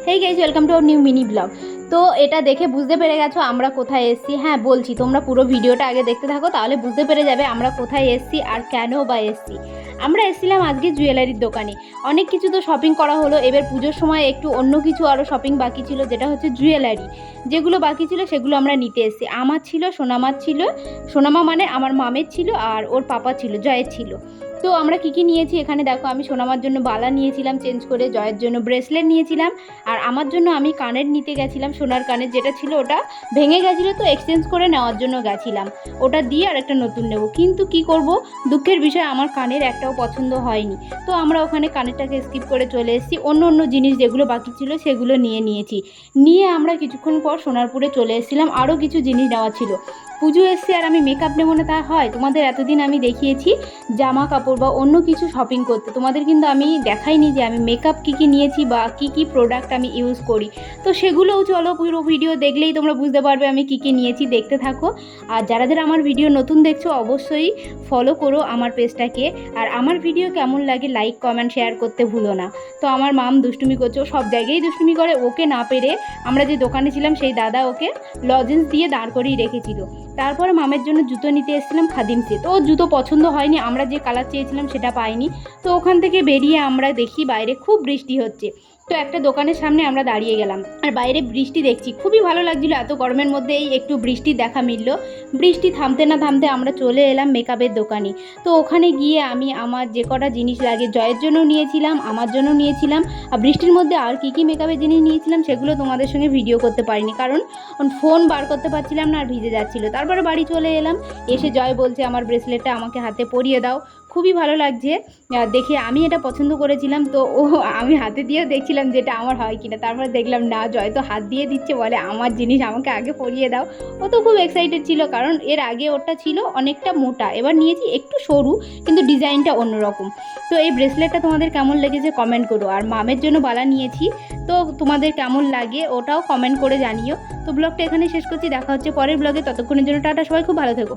Hey guys, welcome to our new mini blog. তো এটা দেখে বুঝতে পেরে গেছো আমরা কোথায় এসেছি। হ্যাঁ বলছি, তোমরা পুরো ভিডিওটা আগে দেখতে থাকো, তাহলে বুঝতে পেরে যাবে আমরা কোথায় এসেছি আর কেন বা এসেছি। আমরা এসেছিলাম আজকে জুয়েলারির দোকানে। অনেক কিছু তো শপিং করা হলো, এবার পুজোর সময় একটু অন্য কিছু আরও শপিং বাকি ছিল, যেটা হচ্ছে জুয়েলারি। যেগুলো বাকি ছিল সেগুলো আমরা নিতে এসেছি। আমার ছিল, সোনামার ছিল, সোনামা মানে আমার মামের ছিল, আর ওর পাপা ছিল, জয়ের ছিল। তো আমরা কী কী নিয়েছি এখানে দেখো। আমি সোনামার জন্য বালা নিয়েছিলাম চেঞ্জ করে, জয়ের জন্য ব্রেসলেট নিয়েছিলাম, আর আমার জন্য আমি কানের নিতে গেছিলাম, সোনার কানের যেটা ছিল ওটা ভেঙে গেছিলো, তো এক্সচেঞ্জ করে নেওয়ার জন্য গেছিলাম। ওটা দিয়ে আর একটা নতুন নেব, কিন্তু কি করব, দুঃখের বিষয় আমার কানের একটাও পছন্দ হয়নি। তো আমরা ওখানে কানেরটাকে স্কিপ করে চলে এসেছি, অন্য জিনিস যেগুলো বাকি ছিল সেগুলো নিয়েছি। নিয়ে আমরা কিছুক্ষণ পর সোনারপুরে চলে এসেছিলাম, আরও কিছু জিনিস নেওয়া ছিল। পুজো এসছে আর আমি মেকআপ নেবো না তা হয়? তোমাদের এতদিন আমি দেখিয়েছি জামা কাপড় বা অন্য কিছু শপিং করতে, তোমাদের কিন্তু আমি দেখাইনি যে আমি মেকআপ কী কী নিয়েছি বা কী প্রোডাক্ট আমি ইউজ করি। তো সেগুলোও চলো, পুরো ভিডিও দেখলেই তোমরা বুঝতে পারবে আমি কী নিয়েছি, দেখতে থাকো। আর যারা আমার ভিডিও নতুন দেখছো অবশ্যই ফলো করো আমার পেজটাকে। আর আমার ভিডিও কেমন লাগে লাইক কমেন্ট শেয়ার করতে ভুলো না। তো আমার মাম দুষ্টুমি করছে, ও সব জায়গায় দুষ্টুমি করে। ওকে না পেরে আমরা যে দোকানে ছিলাম সেই দাদা ওকে লজেন্স দিয়ে দাঁড় করিয়ে রেখেছিল। তারপরে মামের জন্য জুতো নিতে এসেছিলাম খাদিমসে, তো জুতো পছন্দ হয়নি, আমরা যে কালার চেয়েছিলাম সেটা পাইনি। তো ওখান থেকে বেরিয়ে আমরা দেখি বাইরে খুব বৃষ্টি হচ্ছে। তো একটা দোকানের সামনে আমরা দাঁড়িয়ে গেলাম, আর বাইরে বৃষ্টি দেখছি, খুবই ভালো লাগছিলো। এত গরমের মধ্যে এই একটু বৃষ্টির দেখা মিলল। বৃষ্টি থামতে না থামতে আমরা চলে এলাম মেকআপের দোকানে। তো ওখানে গিয়ে আমি আমার যে কটা জিনিস লাগে জয়ের জন্য নিয়েছিলাম, আমার জন্য নিয়েছিলাম। আর বৃষ্টির মধ্যে আর কী মেকআপের জিনিস নিয়েছিলাম সেগুলো তোমাদের সঙ্গে ভিডিও করতে পারিনি, কারণ ফোন বার করতে পারছিলাম না আর ভিজে যাচ্ছিলো। তারপরে বাড়ি চলে এলাম, এসে জয় বলছে আমার ব্রেসলেটটা আমাকে হাতে পরিয়ে দাও, খুবই ভালো লাগছে দেখে। আমি এটা পছন্দ করেছিলাম, তো আমি হাতে দিয়েও দেখছিলাম যেটা আমার হয় কিনা। তারপরে দেখলাম না, জয় তো হাত দিয়ে দিচ্ছে, বলে আমার জিনিস আমাকে আগে পরিয়ে দাও। ও তো খুব এক্সাইটেড ছিল, কারণ এর আগে ওটা ছিল অনেকটা মোটা, এবার নিয়েছি একটু সরু, কিন্তু ডিজাইনটা অন্যরকম। তো এই ব্রেসলেটটা তোমাদের কেমন লেগেছে কমেন্ট করো। আর মামের জন্য বালা নিয়েছি, তো তোমাদের কেমন লাগে ওটাও কমেন্ট করে জানিও। তো ব্লগটা এখানে শেষ করছি, দেখা হচ্ছে পরের ব্লগে। ততক্ষণের জন্য টাটা, সবাই খুব ভালো থেকো।